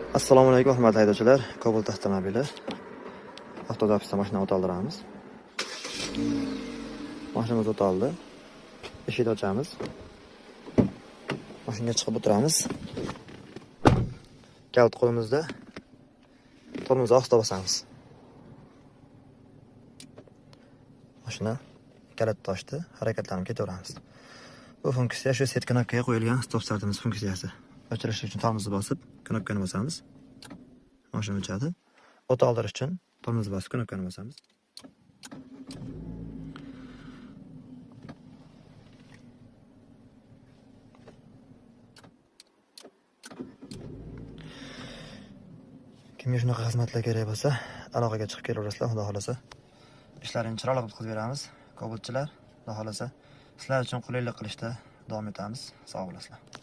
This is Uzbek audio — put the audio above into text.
Assalomu alaykum hurmatli haydovchilar. Cobalt avtomobili avtozapsda mashinani o'ta oldiramiz. Mashinamiz o'ta oldi. Eshikni ochamiz. Mashinaga chiqib o'tiramiz. Kalit qo'limizda. Tormozni asta bosamiz. Mashina kalit ochdi, harakatlanib ketaveramiz. Bu funksiya shu set knopkaga qo'yilgan stop startimiz funksiyasi. O'chirish uchun tormozni bosib, knopkani bosamiz. Mashina o'chadi. O'ta oldirish uchun tormozni bosib, knopkani bosamiz. Kimga shunaqa xizmatlar kerak bo'lsa, aloqaga chiqib kelaverasizlar, xudo xolasa. Ishlarini chiroyli qilib beramiz. Cobaltchilar, xudo xolasa, sizlar uchun qulaylik qilishda davom etamiz. Sog' bo'lasizlar.